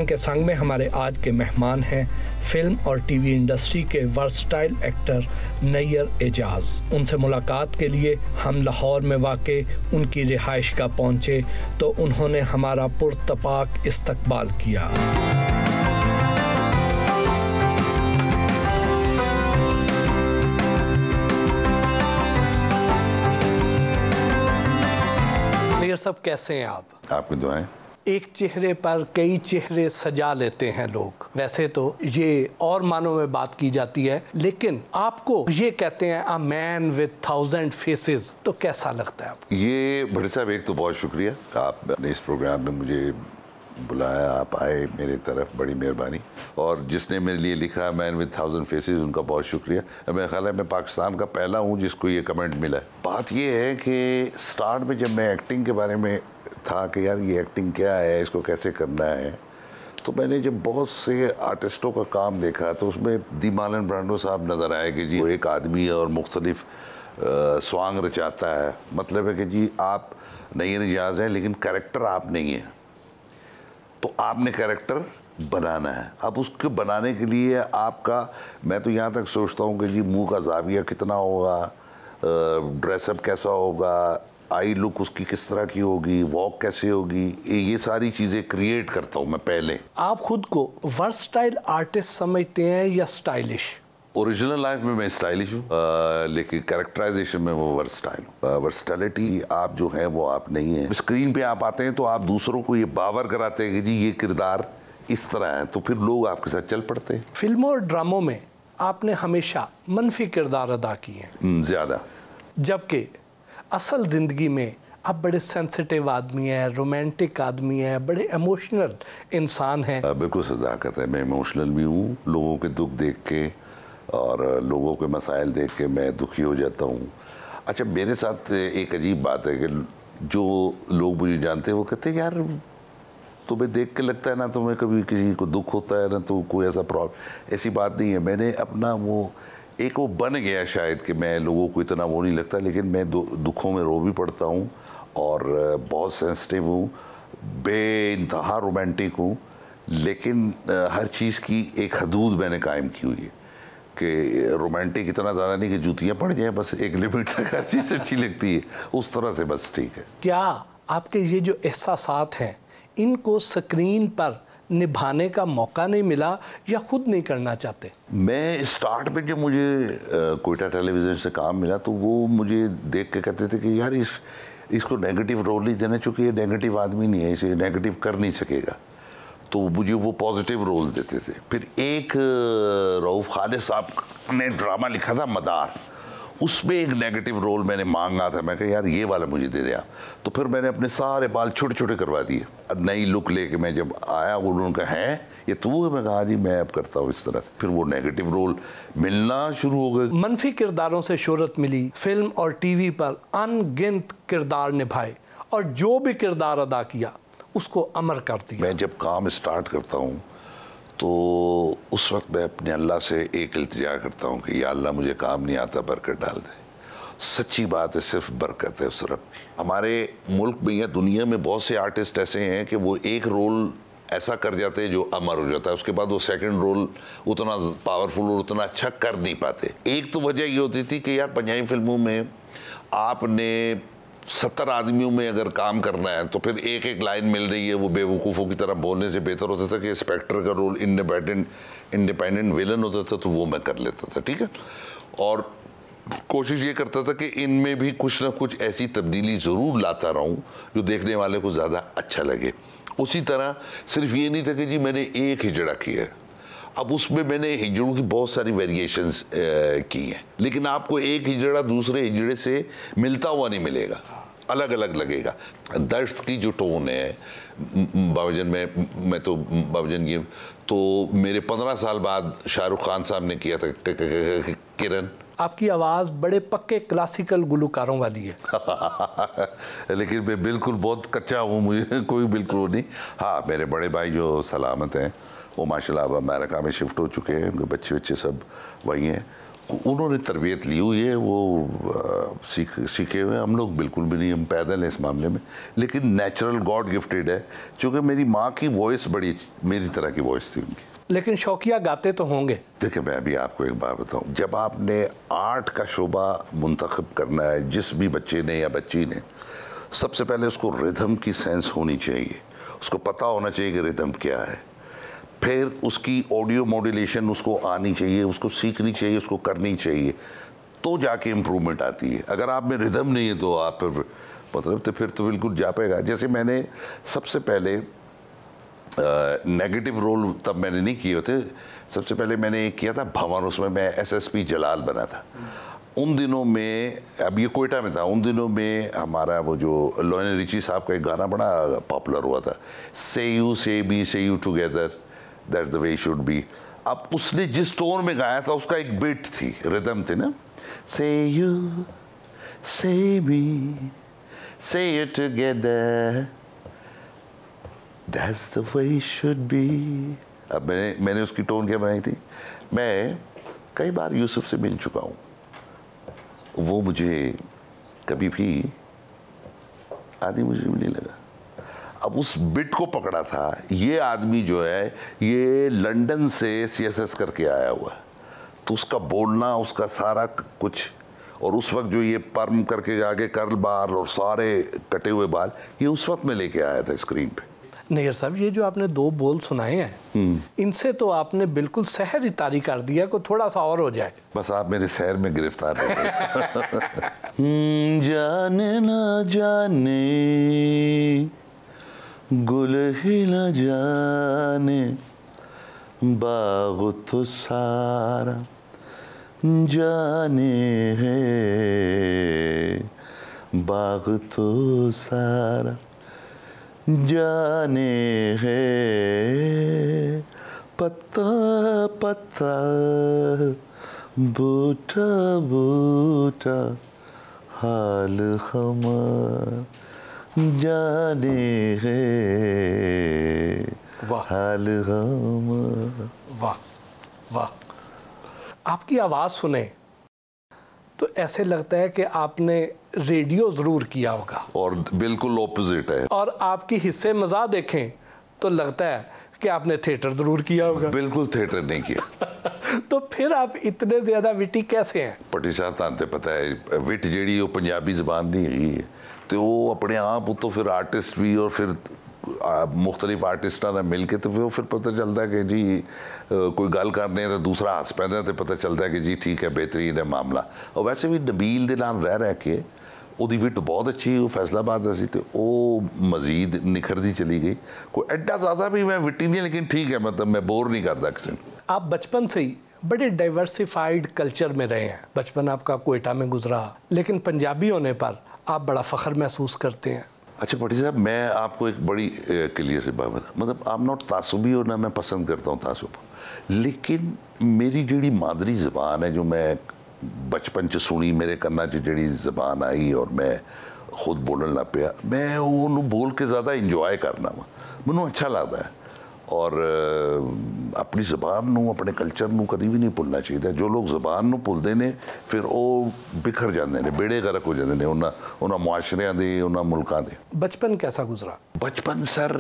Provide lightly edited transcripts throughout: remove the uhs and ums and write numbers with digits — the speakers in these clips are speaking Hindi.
संग के संग में हमारे आज के मेहमान हैं फिल्म और टीवी इंडस्ट्री के वर्सटाइल एक्टर नैयर एजाज। उनसे मुलाकात के लिए हम लाहौर में वाक़े उनकी रिहाइशगाह पहुंचे तो उन्होंने हमारा पुरतपाक इस्तकबाल किया। नैयर साहब, कैसे हैं आप? आपकी दुआएं। एक चेहरे पर कई चेहरे सजा लेते हैं लोग। वैसे तो ये और मानों में बात की जाती है, लेकिन आपको ये कहते हैं अ मैन विद 1000 फेसेस, तो कैसा लगता है आपको? ये भट्ट साहब, एक तो बहुत शुक्रिया, आपने इस प्रोग्राम में मुझे बुलाया, आप आए मेरी तरफ, बड़ी मेहरबानी। और जिसने मेरे लिए लिखा मैन विद 1000 फेसेस, उनका बहुत शुक्रिया। मेरा ख्याल है मैं पाकिस्तान का पहला हूँ जिसको ये कमेंट मिला है। बात ये है कि स्टार्ट में जब मैं एक्टिंग के बारे में था कि यार ये एक्टिंग क्या है, इसको कैसे करना है, तो मैंने जब बहुत से आर्टिस्टों का काम देखा तो उसमें दी मालन ब्रांडो साहब नज़र आए कि जी वो एक आदमी है और मुख्तलिफ स्वांग रचाता है। मतलब है कि जी आप नैयर एजाज हैं लेकिन कैरेक्टर आप नहीं हैं, तो आपने कैरेक्टर बनाना है। अब उसके बनाने के लिए आपका, मैं तो यहाँ तक सोचता हूँ कि जी मुंह का जाविया कितना होगा, ड्रेसअप कैसा होगा, आई लुक उसकी किस तरह की होगी, वॉक कैसे होगी, ये सारी चीज़ें क्रिएट करता हूँ मैं पहले। आप खुद को वर्सटाइल आर्टिस्ट समझते हैं या स्टाइलिश? ओरिजिनल लाइफ में मैं स्टाइलिश हूँ, लेकिन कैरेक्टराइजेशन में वो वर्सटाइल हूँ। वर्सटैलिटी आप जो है वो आप नहीं है। स्क्रीन पे आप आते हैं तो आप दूसरों को ये बावर कराते हैं कि जी ये किरदार इस तरह है, तो फिर लोग आपके साथ चल पड़ते हैं। फिल्मों और ड्रामों में आपने हमेशा मनफी किरदार अदा किए हैं ज़्यादा, जबकि असल ज़िंदगी में आप बड़े सेंसिटिव आदमी हैं, रोमांटिक आदमी हैं, बड़े इमोशनल इंसान हैं। बिल्कुल सदाकत है, मैं इमोशनल भी हूँ। लोगों के दुख देख के और लोगों के मसाइल देख के मैं दुखी हो जाता हूँ। अच्छा, मेरे साथ एक अजीब बात है कि जो लोग मुझे जानते हैं वो कहते हैं यार तुम्हें देख के लगता है ना तुम्हें कभी किसी को दुख होता है ना, तो कोई ऐसा प्रॉब्लम, ऐसी बात नहीं है। मैंने अपना वो एक वो बन गया शायद कि मैं लोगों को इतना वो नहीं लगता, लेकिन मैं दुखों में रो भी पड़ता हूँ और बहुत सेंसिटिव हूँ, बेइंतहा रोमांटिक हूँ, लेकिन हर चीज़ की एक हदूद मैंने कायम की हुई है कि रोमांटिक इतना ज़्यादा नहीं कि जूतियाँ पड़ जाएं, बस एक लिमिट तक हर चीज़ अच्छी लगती है, उस तरह से बस ठीक है। क्या आपके ये जो एहसासात हैं इनको स्क्रीन पर निभाने का मौका नहीं मिला या खुद नहीं करना चाहते? मैं स्टार्ट में जब मुझे कोयटा टेलीविज़न से काम मिला तो वो मुझे देख के कहते थे कि यार इसको नेगेटिव रोल नहीं देना, चूँकि ये नेगेटिव आदमी नहीं है, इसे नेगेटिव कर नहीं सकेगा, तो मुझे वो पॉजिटिव रोल देते थे। फिर एक रऊफ खालिद साहब ने ड्रामा लिखा था मदार, उसमें एक नेगेटिव रोल मैंने मांगा था, मैं कहा यार ये वाला मुझे दे दिया, तो फिर मैंने अपने सारे बाल छोटे छोटे करवा दिए। नई लुक लेके मैं जब आया उन्होंने कहा है ये तू है, मैं कहा जी मैं अब करता हूँ इस तरह से, फिर वो नेगेटिव रोल मिलना शुरू हो गए। मनफी किरदारों से शोहरत मिली, फिल्म और टीवी पर अनगिनत किरदार निभाए और जो भी किरदार अदा किया उसको अमर कर दिया। मैं जब काम स्टार्ट करता हूँ तो उस वक्त मैं अपने अल्लाह से एक इल्तिजा करता हूँ कि या अल्लाह मुझे काम नहीं आता, बरकत डाल दे। सच्ची बात है, सिर्फ बरकत है उस रब की। हमारे मुल्क में या दुनिया में बहुत से आर्टिस्ट ऐसे हैं कि वो एक रोल ऐसा कर जाते हैं जो अमर हो जाता है, उसके बाद वो सेकंड रोल उतना पावरफुल और उतना अच्छा कर नहीं पाते। एक तो वजह ये होती थी कि यार पंजाबी फिल्मों में आपने 70 आदमियों में अगर काम करना है तो फिर एक एक लाइन मिल रही है, वो बेवकूफ़ों की तरह बोलने से बेहतर होता था कि इंस्पेक्टर का रोल इंडिपेंडेंट विलन होता था तो वो मैं कर लेता था, ठीक है। और कोशिश ये करता था कि इनमें भी कुछ ना कुछ ऐसी तब्दीली ज़रूर लाता रहूं जो देखने वाले को ज़्यादा अच्छा लगे। उसी तरह सिर्फ ये नहीं था कि जी मैंने एक हिजड़ा किया है, अब उसमें मैंने हिजड़ों की बहुत सारी वेरिएशंस की हैं, लेकिन आपको एक हिजड़ा दूसरे हिजड़े से मिलता हुआ नहीं मिलेगा, अलग अलग लगेगा। दर्द की जो टोन है बाबूजन में, मैं तो बाबूजन ये तो मेरे 15 साल बाद शाहरुख खान साहब ने किया था किरण। आपकी आवाज़ बड़े पक्के क्लासिकल गुलकारों वाली है। लेकिन मैं बिल्कुल बहुत कच्चा हूँ, मुझे कोई बिल्कुल नहीं। हाँ, मेरे बड़े भाई जो सलामत हैं वो माशाल्लाह अब अमेरिका में शिफ्ट हो चुके हैं, उनके बच्चे सब वहीं हैं उन्होंने तरबियत ली हुई है, वो सीखे हुए, हम लोग बिल्कुल भी नहीं, हम पैदल हैं इस मामले में, लेकिन नेचुरल गॉड गिफ्टेड है, क्योंकि मेरी माँ की वॉइस बड़ी मेरी तरह की वॉइस थी उनकी। लेकिन शौकिया गाते तो होंगे? देखिए, मैं अभी आपको एक बात बताऊं, जब आपने आर्ट का शोबा मुंतखब करना है, जिस भी बच्चे ने या बच्ची ने, सबसे पहले उसको रिदम की सेंस होनी चाहिए, उसको पता होना चाहिए कि रिदम क्या है, फिर उसकी ऑडियो मॉड्यूलेशन उसको आनी चाहिए, उसको सीखनी चाहिए, उसको करनी चाहिए, तो जाके इम्प्रूवमेंट आती है। अगर आप में रिदम नहीं है तो आप मतलब तो फिर तो बिल्कुल जा पाएगा। जैसे मैंने सबसे पहले नेगेटिव रोल तब मैंने नहीं किए थे, सबसे पहले मैंने किया था भवन, उसमें मैं एसएसपी जलाल बना था। उन दिनों में, अब ये कोयटा में था, उन दिनों में हमारा वो जो लोयन रिची साहब का एक गाना बड़ा पॉपुलर हुआ था, से you together that's the way it should be. अब उसने जिस टोन में गाया था उसका एक बीट थी, रिदम थी ना, से यू से मी से you together that's the way it should be. अब मैंने उसकी टोन क्या बनाई थी, मैं कई बार यूसुफ से मिल चुका हूँ, वो मुझे कभी भी आदमी मुझे नहीं लगा। अब उस बिट को पकड़ा था, ये आदमी जो है ये लंदन से सीएसएस करके आया हुआ है, तो उसका बोलना, उसका सारा कुछ, और उस वक्त जो ये पर्म करके आगे कर्ल बाल और सारे कटे हुए बाल, ये उस वक्त में लेके आया था स्क्रीन पे। नैयर साहब, ये जो आपने 2 बोल सुनाए हैं, इनसे तो आपने बिल्कुल सहर ही तारी कर दिया, को थोड़ा सा और हो जाए। बस आप मेरे सहर में गिरफ्तार हो गए। जाने ना जाने गुल ही न जाने बाग तो सारा जाने है, बाग तो सारा जाने है, पत्ता पत्ता बूटा बूटा हाल हमारा जाने है, हाल हमारा। वाह वाह, आपकी आवाज़ सुने तो ऐसे लगता है कि आपने रेडियो ज़रूर किया होगा, और बिल्कुल ऑपोजिट है। और आपकी हिस्से मज़ा देखें तो लगता है कि आपने थिएटर ज़रूर किया होगा। बिल्कुल थिएटर नहीं किया। तो फिर आप इतने ज़्यादा विटी कैसे हैं? पटी साहब तांते पता है विट जेड़ी वो पंजाबी जबान दी है, तो वो अपने आप तो फिर आर्टिस्ट भी, और फिर मुख्तलिफ आर्टिस्टा ने मिल के, तो फिर पता चलता है कि जी कोई गल करने तो दूसरा हस पैदा, तो पता चलता है कि जी ठीक है, बेहतरीन है मामला। और वैसे भी नबील दे नाल रह के ਉਹਦੀ विट बहुत अच्छी, वो फैसलाबाद दा सी, ते वो मजीद निखरती चली गई। कोई एड्डा ज़्यादा भी मैं विटी नहीं, लेकिन ठीक है, मतलब मैं बोर नहीं करता किसी को। आप बचपन से ही बड़े डाइवर्सिफाइड कल्चर में रहे हैं, बचपन आपका कोयटा में गुजरा, लेकिन पंजाबी होने पर आप बड़ा फ़ख्र महसूस करते हैं। अच्छा भट्टी साहब, मैं आपको एक बड़ी क्लियर सी बात बता, मतलब आप नॉट तासुबी हो ना, मैं पसंद करता हूँ तासुब, लेकिन मेरी जी मादरी ज़बान है, जो मैं बचपन च सुनी, मेरे कन्ना च जी ज़बान आई और मैं खुद बोलन लग पिया, मैं उन्होंने बोल के ज़्यादा इंजॉय करना वा, मैनू अच्छा लगता है। और अपनी ज़बान नू, अपने कल्चर नू कभी भी नहीं भुलना चाहिए। जो लोग ज़बान नू भुलते हैं फिर वो बिखर जाते हैं, बेड़े गर्क हो जाते हैं उन्होंने मुआशरियां दे, उन्होंने मुल्कां दे। बचपन कैसा गुजरा? बचपन सर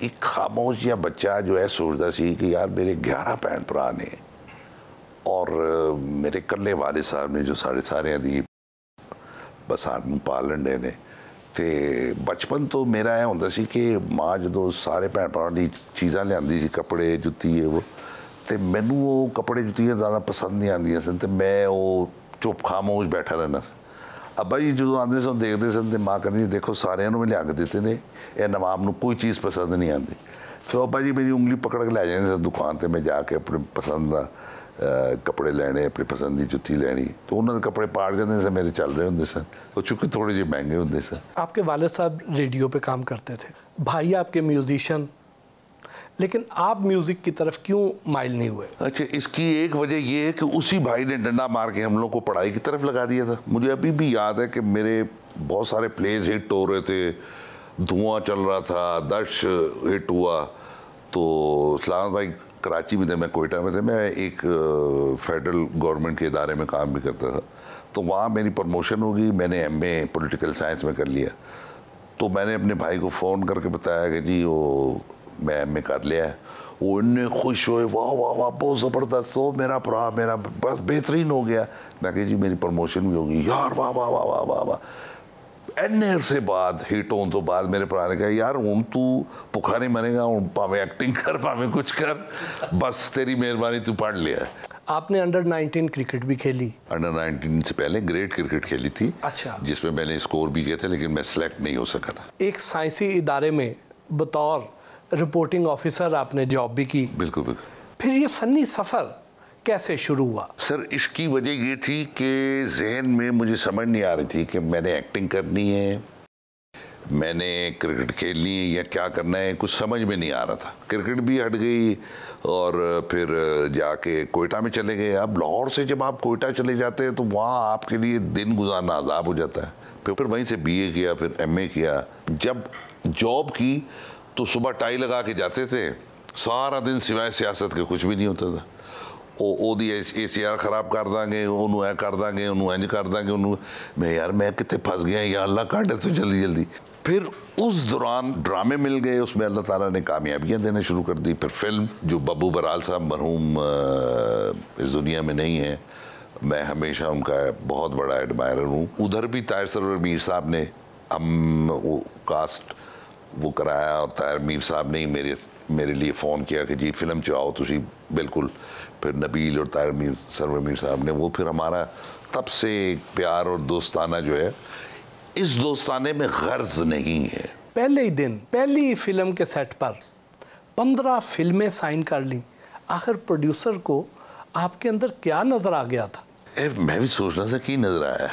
एक खामोश या बच्चा जो है सोचता सी कि यार मेरे 11 भैन भरा ने, और मेरे कल्ले वाले साहब ने जो सारे दी बस आदमी पालन डे ने। तो बचपन तो मेरा यह होंदा सी कि माँ जो सारे भैन भरा दी चीज़ां लियांदी सी, कपड़े जुत्ती है वो, तो मैनू वो कपड़े जुत्तियां ज़्यादा पसंद नहीं आंदियां सन, तो मैं वो चुप खामोश बैठा रहना सा। अब्बा जी जो आते सन देखते सन, तो माँ कहती देखो सारे मैं लिया के दिते ने, यह नवाब नू कोई चीज़ पसंद नहीं आती। फिर अब्बा जी मेरी उंगली पकड़ के लै जाते सन दुकान पर, मैं जाके अपने पसंद का कपड़े लेने, अपनी पसंद की जुत्ती लेनी, तो उन्होंने कपड़े पाड़ जाते सन, मेरे चल रहे होंगे सन, वो चूँकि थोड़े जे महंगे होंगे सन। आपके वालिद साहब रेडियो पे काम करते थे, भाई आपके म्यूजिशियन, लेकिन आप म्यूज़िक की तरफ क्यों माइल नहीं हुए? अच्छा, इसकी एक वजह ये है कि उसी भाई ने डंडा मार के हम लोग को पढ़ाई की तरफ लगा दिया था। मुझे अभी भी याद है कि मेरे बहुत सारे प्लेज हिट हो रहे थे, धुआं चल रहा था, दश हिट हुआ, तो सलाम भाई कराची में थे, मैं कोयटा में थे, मैं एक फेडरल गवर्नमेंट के इदारे में काम भी करता था। तो वहाँ मेरी प्रमोशन हो गई, मैंने MA पॉलिटिकल साइंस में कर लिया। तो मैंने अपने भाई को फ़ोन करके बताया कि जी वो मैं MA कर लिया है। वो इतने खुश हुए, वाह वाह वाह बहुत ज़बरदस्त, तो मेरा बस बेहतरीन हो गया। मैं कही जी मेरी प्रमोशन भी होगी। यार वाह वाह वाह वाह वाह वाह। एन से बाद हिट होने तो बाद मेरे भरा ने कहा यार हूँ तू भुखा नहीं मरेगा, हूँ भावें एक्टिंग कर भावें कुछ कर, बस तेरी मेहरबानी तू पढ़ लिया। आपने अंडर 19 क्रिकेट भी खेली? अंडर 19 से पहले ग्रेड क्रिकेट खेली थी। अच्छा। जिसमें मैंने स्कोर भी किए थे, लेकिन मैं सिलेक्ट नहीं हो सका था। एक साइंसी इदारे में बतौर रिपोर्टिंग ऑफिसर आपने जॉब भी की? बिल्कुल बिल्कुल। फिर ये फनी सफ़र कैसे शुरू हुआ? सर इसकी वजह ये थी कि जहन में मुझे समझ नहीं आ रही थी कि मैंने एक्टिंग करनी है, मैंने क्रिकेट खेलनी है या क्या करना है, कुछ समझ में नहीं आ रहा था। क्रिकेट भी हट गई और फिर जाके कोयटा में चले गए। अब लाहौर से जब आप कोयटा चले जाते हैं तो वहाँ आपके लिए दिन गुजारना अजाब हो जाता है। फिर वहीं से BA किया, फिर MA किया। जब जॉब की तो सुबह टाई लगा के जाते थे, सारा दिन सिवाय सियासत के कुछ भी नहीं होता था। ओदी ACR खराब कर देंगे, उन्होंने ऐ कर देंगे, उन्होंने इंज कर देंगे, उन्होंने यार मैं कितने फंस गया, या अल्लाह काटे तो जल्दी जल्दी। फिर उस दौरान ड्रामे मिल गए, उसमें अल्लाह ताला ने कामयाबियाँ देना शुरू कर दी। फिर फिल्म, जो बब्बू बराल साहब मरहूम इस दुनिया में नहीं है, मैं हमेशा उनका बहुत बड़ा एडमायरर हूँ। उधर भी ताहिर सरवर मीर साहब ने हम वो कास्ट वो कराया, और ताहिर मीर साहब ने मेरे लिए फ़ोन किया कि जी फिल्म च आओ तुसी बिल्कुल। फिर नबील और ताहिर सरवर मीर साहब ने, वो फिर हमारा तब से प्यार और दोस्ताना जो है, इस दोस्ताने में गर्ज नहीं है। पहले ही दिन पहली फिल्म के सेट पर 15 फिल्में साइन कर ली। आखिर प्रोड्यूसर को आपके अंदर क्या नज़र आ गया था? मैं भी सोच रहा था कि नजर आया।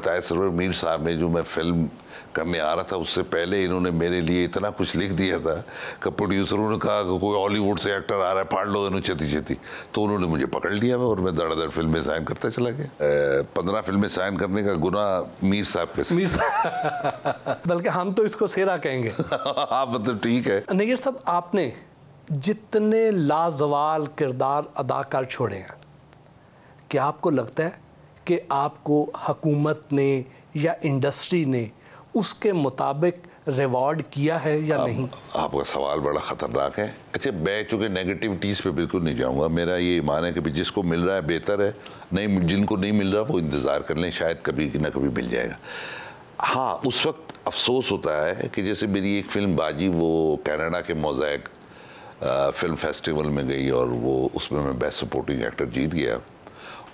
ताहिर सरवर मीर साहब ने, जो मैं फिल्म करने आ रहा था उससे पहले इन्होंने मेरे लिए इतना कुछ लिख दिया था कि प्रोड्यूसरों ने कहा कि कोई हॉलीवुड से एक्टर आ रहा है, फाड़ लो इन्होंने छती छती। तो उन्होंने मुझे पकड़ लिया और मैं धड़ाधड़ फिल्में साइन करता चला गया। 15 फिल्में साइन करने का गुनाह मीर साहब के बल्कि हम तो इसको सेरा कहेंगे। हाँ मतलब ठीक है। नैयर साहब, आपने जितने लाजवाल किरदार अदा कर छोड़े हैं, क्या आपको लगता है कि आपको हुकूमत ने या इंडस्ट्री ने उसके मुताबिक रिवॉर्ड किया है या नहीं? आपका सवाल बड़ा ख़तरनाक है। अच्छा, मैं चूँकि नेगेटिविटीज़ पे बिल्कुल नहीं जाऊँगा। मेरा ये ईमान है कि जिसको मिल रहा है बेहतर है, नहीं जिनको नहीं मिल रहा वो इंतज़ार कर लें, शायद कभी ना कभी मिल जाएगा। हाँ, उस वक्त अफसोस होता है कि जैसे मेरी एक फ़िल्म बाजी वो कनाडा के मोज़ैक फ़िल्म फेस्टिवल में गई और वो उसमें मैं बेस्ट सपोर्टिंग एक्टर जीत गया।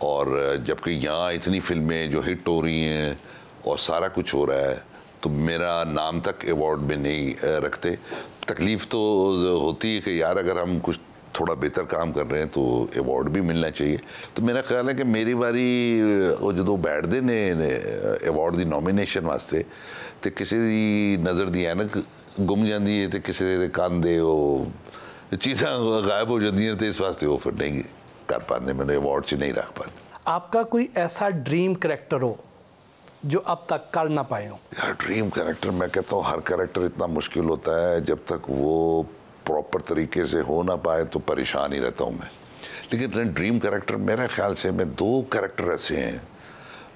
और जबकि यहाँ इतनी फिल्में जो हिट हो रही हैं और सारा कुछ हो रहा है, तो मेरा नाम तक अवार्ड में नहीं रखते। तकलीफ़ तो होती है कि यार अगर हम कुछ थोड़ा बेहतर काम कर रहे हैं तो अवार्ड भी मिलना चाहिए। तो मेरा ख्याल है कि मेरी बारी जो बैठते ने अवार्ड की नॉमिनेशन वास्ते, तो किसी की नज़र दी ऐनक गुम जाती है, तो किसी के कान दे वो चीज़ां गायब हो जाती हैं, तो इस वास्ते वो फिर नहीं कर पाते, मैंने अवार्ड से नहीं रख पाते। आपका कोई ऐसा ड्रीम कैरेक्टर हो जो अब तक कर ना पाए हो? यार ड्रीम कैरेक्टर, मैं कहता हूँ हर कैरेक्टर इतना मुश्किल होता है, जब तक वो प्रॉपर तरीके से हो ना पाए तो परेशान ही रहता हूँ मैं। लेकिन ड्रीम कैरेक्टर मेरे ख्याल से मैं 2 कैरेक्टर ऐसे हैं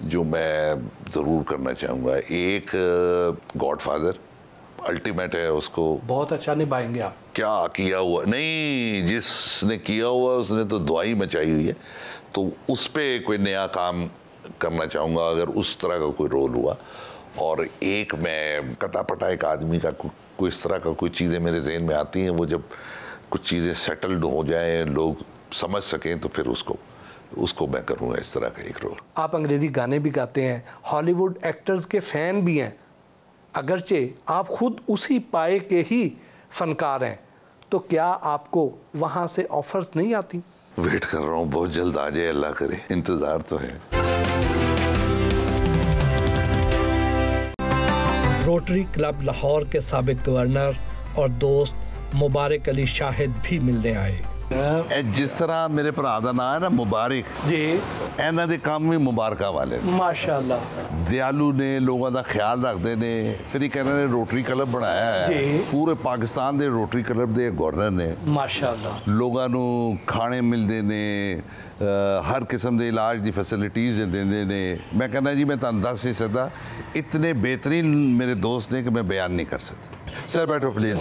जो मैं ज़रूर करना चाहूँगा। एक गॉडफादर अल्टीमेट है, उसको बहुत अच्छा निभाएंगे आप। क्या किया हुआ नहीं, जिसने किया हुआ उसने तो दुआई मचाई हुई है, तो उस पर कोई नया काम करना चाहूँगा अगर उस तरह का कोई रोल हुआ। और एक मैं कटापटा एक आदमी का कोई इस तरह का कोई चीज़ें मेरे जहन में आती हैं, वो जब कुछ चीज़ें सेटल्ड हो जाएं, लोग समझ सकें, तो फिर उसको मैं करूँगा इस तरह का एक रोल। आप अंग्रेज़ी गाने भी गाते हैं, हॉलीवुड एक्टर्स के फ़ैन भी हैं, अगरचे आप खुद उसी पाए के ही फनकार हैं, तो क्या आपको वहाँ से ऑफर्स नहीं आती? वेट कर रहा हूँ, बहुत जल्द आ जाए, अल्लाह करे, इंतज़ार तो है। रोटरी क्लब लाहौर के साबिक गवर्नर और दोस्त मुबारक अली शाहिद भी मिलने आए। जिस तरह मेरे भरा दा नाम है ना मुबारक जी, इन्हां दे काम भी मुबारका वाले ने। माशाल्लाह। दयालु ने, लोगों का ख्याल रखते ने। फिर एक इन्होंने रोटरी क्लब बनाया है जी। पूरे पाकिस्तान के रोटरी क्लब के गवर्नर ने। माशाल्लाह। लोगों को खाने मिलते ने, हर किस्म के इलाज की फैसिलिटीज़ देंदे ने। मैं कहना जी मैं तुहानू दस नहीं सकता, इतने बेहतरीन मेरे दोस्त ने कि मैं बयान नहीं कर सकता। सर बैठो प्लीज़,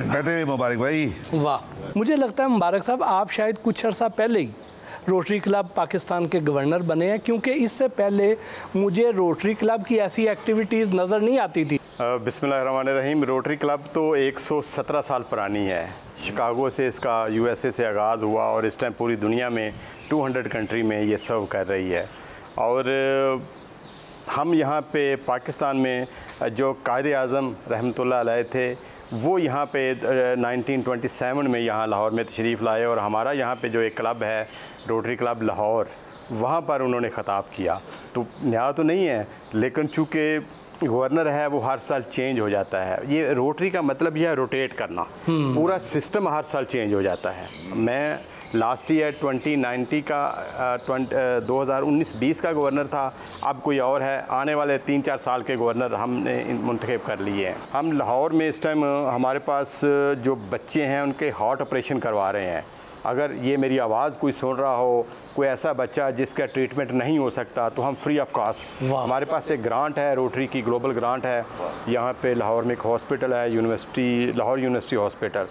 बैठे मुबारक भाई। वाह, मुझे लगता है मुबारक साहब आप शायद कुछ अर्सा पहले ही रोटरी क्लब पाकिस्तान के गवर्नर बने हैं, क्योंकि इससे पहले मुझे रोटरी क्लब की ऐसी एक्टिविटीज़ नज़र नहीं आती थी। बिस्मिल्लाहिर्रहमानिर्रहीम। रोटरी क्लब तो 117 साल पुरानी है। शिकागो से इसका USA से आगाज़ हुआ और इस टाइम पूरी दुनिया में 200 कंट्री में ये सर्व कर रही है। और हम यहाँ पे पाकिस्तान में जो कायदे आज़म रहमतुल्लाह अलैह थे, वो यहाँ पे 1927 में यहाँ लाहौर में तशरीफ़ लाए और हमारा यहाँ पे जो एक क्लब है रोटरी क्लब लाहौर, वहाँ पर उन्होंने ख़ताब किया। तो नया तो नहीं है, लेकिन चूँकि गवर्नर है वो हर साल चेंज हो जाता है। ये रोटरी का मतलब यह है रोटेट करना, पूरा सिस्टम हर साल चेंज हो जाता है। मैं लास्ट ईयर 2019 का 2019-20 का गवर्नर था, अब कोई और है। आने वाले 3-4 साल के गवर्नर हमने मुंतखब कर लिए हैं। हम लाहौर में इस टाइम हमारे पास जो बच्चे हैं उनके हार्ट ऑपरेशन करवा रहे हैं। अगर ये मेरी आवाज़ कोई सुन रहा हो, कोई ऐसा बच्चा जिसका ट्रीटमेंट नहीं हो सकता, तो हम फ्री ऑफ कॉस्ट, हमारे पास एक ग्रांट है, रोटरी की ग्लोबल ग्रांट है। यहाँ पे लाहौर में एक हॉस्पिटल है, लाहौर यूनिवर्सिटी हॉस्पिटल।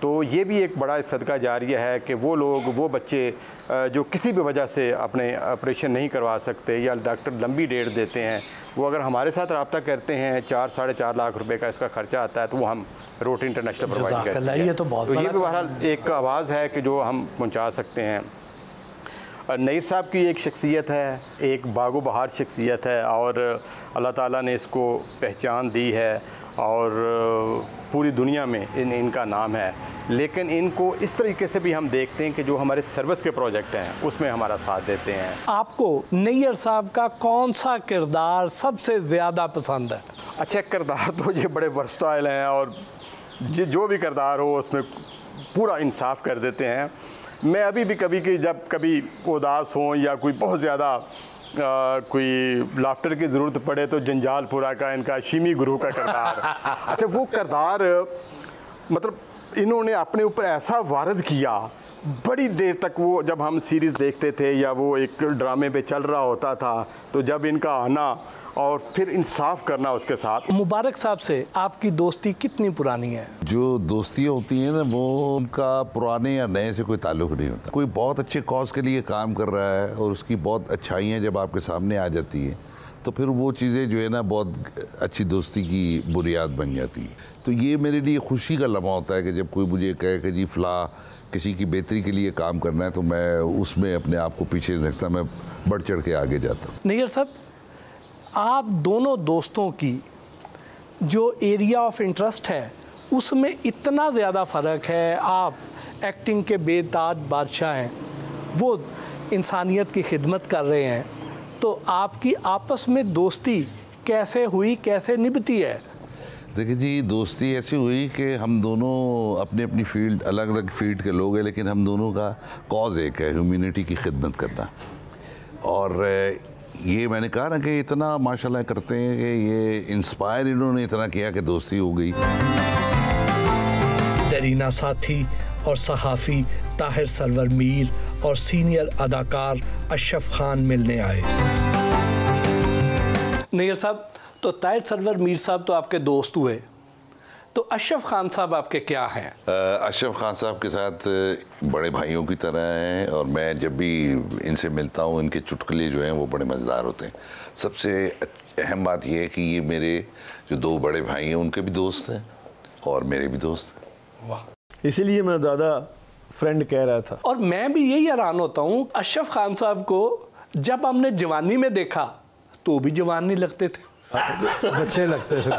तो ये भी एक बड़ा सदका जारिया है कि वो लोग, वो बच्चे जो किसी भी वजह से अपने ऑपरेशन नहीं करवा सकते या डॉक्टर लंबी डेट देते हैं, वो अगर हमारे साथ रब्ता करते हैं, 4-4.5 लाख रुपए का इसका खर्चा आता है, तो वो हम रोटरी इंटरनेशनल प्रोवाइड करते हैं। ये तो बहुत तो ये भी बहरहाल एक आवाज़ है कि जो हम पहुंचा सकते हैं। नईर साहब की एक शख्सियत है, एक बागो बहार शख्सियत है और अल्लाह ताला ने इसको पहचान दी है और पूरी दुनिया में इनका नाम है। लेकिन इनको इस तरीके से भी हम देखते हैं कि जो हमारे सर्विस के प्रोजेक्ट हैं उसमें हमारा साथ देते हैं। आपको नैयर साहब का कौन सा किरदार सबसे ज़्यादा पसंद है? अच्छा, किरदार तो ये बड़े वर्सटाइल हैं और जो भी किरदार हो उसमें पूरा इंसाफ कर देते हैं। मैं अभी भी कभी कि जब कभी उदास हों या कोई बहुत ज़्यादा कोई लाफ्टर की ज़रूरत पड़े तो जंजालपुरा का इनका शिमी गुरु का किरदार अच्छा, वो किरदार मतलब इन्होंने अपने ऊपर ऐसा वारद किया। बड़ी देर तक वो जब हम सीरीज़ देखते थे या वो एक ड्रामे पे चल रहा होता था, तो जब इनका आना और फिर इंसाफ करना उसके साथ। मुबारक साहब से आपकी दोस्ती कितनी पुरानी है? जो दोस्तियाँ होती हैं ना, वो उनका पुराने या नए से कोई ताल्लुक़ नहीं होता। कोई बहुत अच्छे कॉज के लिए काम कर रहा है और उसकी बहुत अच्छाइयाँ जब आपके सामने आ जाती हैं, तो फिर वो चीज़ें जो है ना बहुत अच्छी दोस्ती की बुनियाद बन जाती है। तो ये मेरे लिए खुशी का लम्हा होता है कि जब कोई मुझे कहे कि जी फ़ला किसी की बेहतरी के लिए काम करना है, तो मैं उसमें अपने आप को पीछे नहीं रखता, मैं बढ़ चढ़ के आगे जाता हूँ। नैयर साहब, आप दोनों दोस्तों की जो एरिया ऑफ इंटरेस्ट है उसमें इतना ज़्यादा फ़र्क है। आप एक्टिंग के बेताज बादशाह हैं, वो इंसानियत की खिदमत कर रहे हैं, तो आपकी आपस में दोस्ती कैसे हुई, कैसे निभती है? देखिए जी, दोस्ती ऐसी हुई कि हम दोनों अपनी अपनी फील्ड, अलग अलग फील्ड के लोग हैं, लेकिन हम दोनों का कॉज एक है, ह्यूमैनिटी की खिदमत करना। और ये मैंने कहा ना कि इतना माशाल्लाह करते हैं कि ये इंस्पायर इन्होंने इतना किया कि दोस्ती हो गई। दरीना साथी और सहाफ़ी ताहिर सरवर मीर और सीनियर अदाकार अशरफ खान मिलने आए। नैयर साहब, तो ताहिर सरवर मीर साहब तो आपके दोस्त हुए, तो अशरफ खान साहब आपके क्या हैं? अशरफ खान साहब के साथ बड़े भाइयों की तरह हैं और मैं जब भी इनसे मिलता हूँ, इनके चुटकुले जो हैं वो बड़े मज़ेदार होते हैं। सबसे अहम बात यह है कि ये मेरे जो दो बड़े भाई हैं उनके भी दोस्त हैं और मेरे भी दोस्त हैं। वाह, इसीलिए मेरा दादा फ्रेंड कह रहा था। और मैं भी यही हैरान होता हूँ, अशरफ खान साहब को जब हमने जवानी में देखा तो भी जवान नहीं लगते थे, बच्चे लगते थे।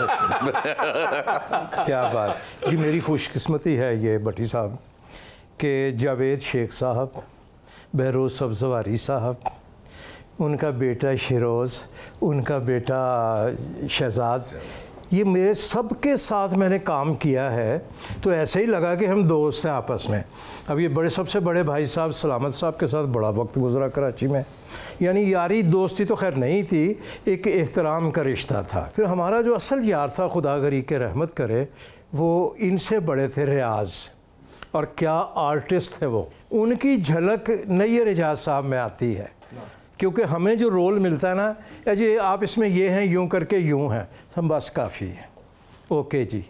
क्या बात जी, मेरी खुशकिस्मती है ये भट्टी साहब कि जावेद शेख साहब, बहरोज़ सब्ज़वारी साहब, उनका बेटा शिरोज़, उनका बेटा शहजाद, ये मेरे सबके साथ मैंने काम किया है, तो ऐसे ही लगा कि हम दोस्त हैं आपस में। अब ये बड़े सबसे बड़े भाई साहब सलामत साहब के साथ बड़ा वक्त गुजरा कराची में, यानी यारी दोस्ती तो खैर नहीं थी, एक एहतराम का रिश्ता था। फिर हमारा जो असल यार था, खुदा गरी के रहमत करे, वो इनसे बड़े थे रियाज, और क्या आर्टिस्ट थे वो। उनकी झलक नैयर एजाज साहब में आती है, क्योंकि हमें जो रोल मिलता है ना, जी आप इसमें ये हैं, यूं करके यूं हैं, हम बस काफ़ी है, ओके जी,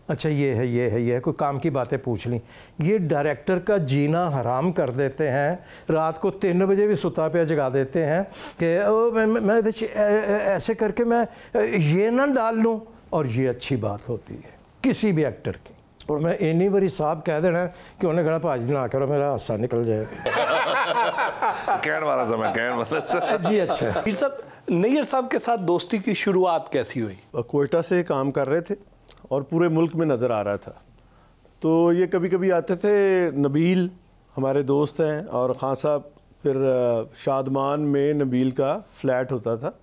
अच्छा ये है ये है ये है, कोई काम की बातें पूछ ली। ये डायरेक्टर का जीना हराम कर देते हैं, रात को 3 बजे भी सुता पे जगा देते हैं कि मैं ऐसे करके मैं ये ना डाल लूँ, और ये अच्छी बात होती है किसी भी एक्टर की। और मैं इन्नी बारी साहब कह देना कि उन्हें कहना भाजी ना करो, मेरा हादसा निकल जाए। कहने वाला था मैं, कहने वाला था। जी अच्छा। फिर साहब, नैयर साहब के साथ दोस्ती की शुरुआत कैसी हुई? कोयटा से काम कर रहे थे और पूरे मुल्क में नज़र आ रहा था, तो ये कभी कभी आते थे। नबील हमारे दोस्त हैं, और खान साहब, फिर शादमान में नबील का फ्लैट होता था,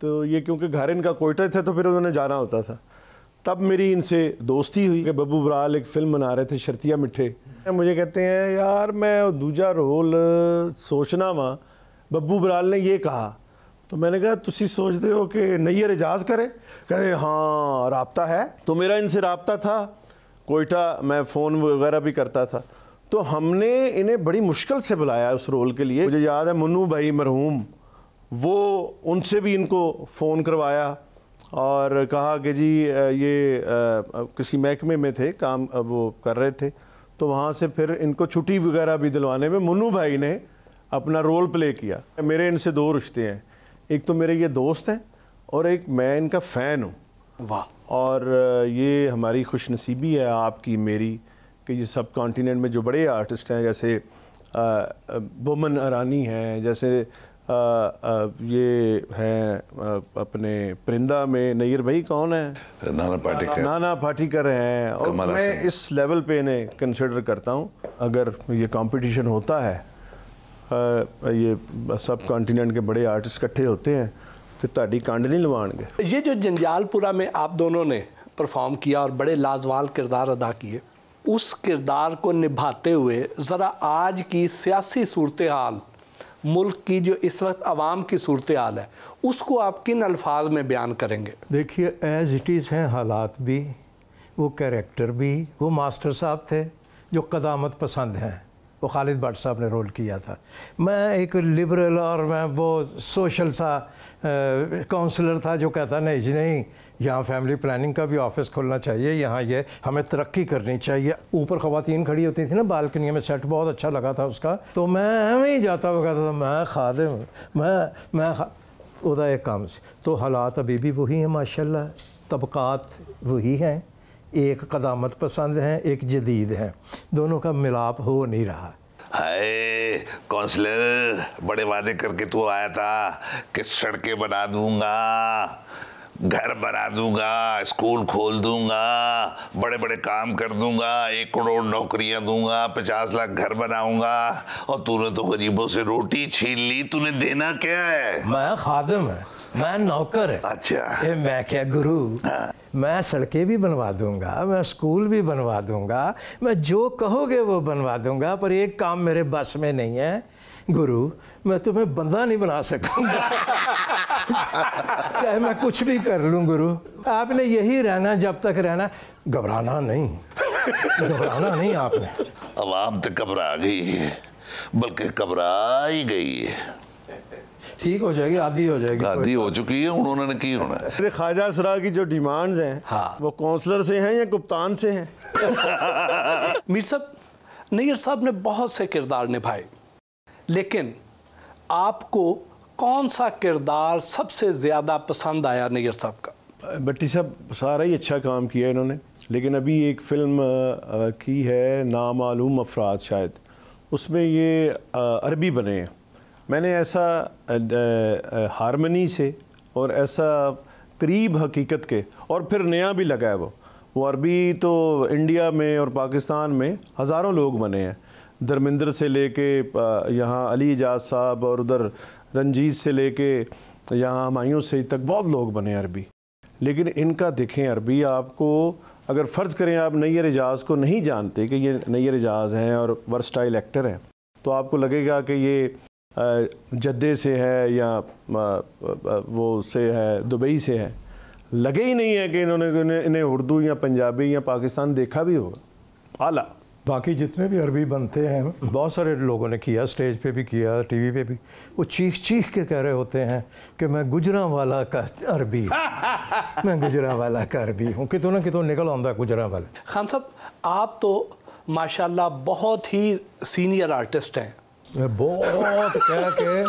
तो ये क्योंकि घर इनका कोयटा थे तो फिर उन्होंने जाना होता था। तब मेरी इनसे दोस्ती हुई कि बब्बू बराल एक फ़िल्म बना रहे थे, शर्तिया मिठे। मुझे कहते हैं यार मैं दूजा रोल सोचना वा, बब्बू बराल ने ये कहा, तो मैंने कहा तुसी सोचते हो कि नैयर एजाज करे? कहे हाँ राब्ता है। तो मेरा इनसे राब्ता था, कोयटा मैं फ़ोन वगैरह भी करता था, तो हमने इन्हें बड़ी मुश्किल से बुलाया उस रोल के लिए। मुझे याद है मुन्नू भाई मरहूम, वो उनसे भी इनको फ़ोन करवाया और कहा कि जी ये किसी महकमे में थे काम, वो कर रहे थे, तो वहाँ से फिर इनको छुट्टी वगैरह भी दिलवाने में मुन्नू भाई ने अपना रोल प्ले किया। मेरे इनसे 2 रिश्ते हैं, एक तो मेरे ये दोस्त हैं और एक मैं इनका फ़ैन हूँ। वाह। और ये हमारी खुशनसीबी है आपकी मेरी कि ये सब कॉन्टिनेंट में जो बड़े आर्टिस्ट हैं, जैसे बोमन अरानी हैं, जैसे ये हैं अपने परिंदा में नैयर भाई कौन है, नाना पाटेकर, नाना पाटेकर हैं। और मैं इस लेवल पे इन्हें कंसिडर करता हूँ। अगर ये कंपटीशन होता है, ये सब कॉन्टिनेंट के बड़े आर्टिस्ट इकट्ठे होते हैं, तो ताड़ी कांड नहीं लवाएंगे। ये जो जंजालपुरा में आप दोनों ने परफॉर्म किया और बड़े लाजवाब किरदार अदा किए, उस किरदार को निभाते हुए ज़रा आज की सियासी सूरत हाल, मुल्क की जो इस वक्त आवाम की सूरत हाल है, उसको आप किन अल्फाज में बयान करेंगे? देखिए एज़ इट इज़ हैं हालात भी, वो कैरेक्टर भी। वो मास्टर साहब थे जो क़दामत पसंद हैं, वो खालिद भट्ट साहब ने रोल किया था। मैं एक लिबरल और मैं वो सोशल सा काउंसलर था जो कहता नहीं जी नहीं, यहाँ फैमिली प्लानिंग का भी ऑफिस खोलना चाहिए, यहाँ ये हमें तरक्की करनी चाहिए। ऊपर ख़वातीन खड़ी होती थी ना बालकनी में, सेट बहुत अच्छा लगा था उसका, तो मैं वहीं जाता हुआ कहता था मैं खादिम, मैं उदा एक काम से। तो हालात अभी भी वही हैं माशाल्लाह, तबक़ात वही हैं, एक क़दामत पसंद हैं, एक जदीद हैं, दोनों का मिलाप हो नहीं रहा। हाय काउंसलर, बड़े वादे करके तू आया था कि सड़कें बना दूंगा, घर बना दूंगा, स्कूल खोल दूंगा, बड़े बड़े काम कर दूंगा, 1 करोड़ नौकरियां दूंगा, 50 लाख घर बनाऊंगा, और तूने तो गरीबों से रोटी छीन ली। तूने देना क्या है? मैं खादिम है, मैं नौकर है। अच्छा। ये मैं क्या गुरु? हाँ। मैं सड़कें भी बनवा दूंगा, मैं स्कूल भी बनवा दूंगा, मैं जो कहोगे वो बनवा दूंगा, पर एक काम मेरे बस में नहीं है गुरु, मैं तुम्हें बंदा नहीं बना सकूंगा। चाहे मैं कुछ भी कर लूँ गुरु, आपने यही रहना जब तक रहना, घबराना नहीं, घबराना नहीं आपने। अवाम तो घबरा गई है, बल्कि घबरा ही गई है। ठीक हो जाएगी, आधी हो जाएगी, आधी हो चुकी है, उन्होंने की होना है। मेरे ख्वाजा असरा की जो डिमांड्स हैं, हाँ, वो काउंसलर से हैं या कप्तान से हैं? मीर साहब, नैयर साहब ने बहुत से किरदार निभाए, लेकिन आपको कौन सा किरदार सबसे ज़्यादा पसंद आया नैयर साहब का? भट्टी साहब सारा ही अच्छा काम किया इन्होंने, लेकिन अभी एक फ़िल्म की है नामालूम अफराद, शायद उसमें ये अरबी बने हैं। मैंने ऐसा हारमनी से और ऐसा करीब हकीकत के, और फिर नया भी लगा है वो अरबी तो इंडिया में और पाकिस्तान में हज़ारों लोग बने हैं, धर्मेंद्र से लेके यहाँ अली एजाज साहब, और उधर रंजीत से लेके यहाँ हुमायूं से तक बहुत लोग बने अरबी। लेकिन इनका देखें अरबी, आपको अगर फ़र्ज़ करें आप नैयर एजाज़ को नहीं जानते कि ये नैयर एजाज़ हैं और वर्सटाइल एक्टर हैं, तो आपको लगेगा कि ये जद्दे से है या वो से है, दुबई से है। लगे ही नहीं है कि इन्हें उर्दू या पंजाबी या पाकिस्तान देखा भी होगा। आला बाकी जितने भी अरबी बनते हैं, बहुत सारे लोगों ने किया, स्टेज पे भी किया, टीवी पे भी, वो चीख चीख के कह रहे होते हैं कि मैं गुजरांवाला का अरबी मैं गुजरांवाला का अरबी हूँ। कितों ना कितों निकल आता गुजरांवाला। खान साहब, आप तो माशाल्लाह बहुत ही सीनियर आर्टिस्ट हैं। बहुत कह के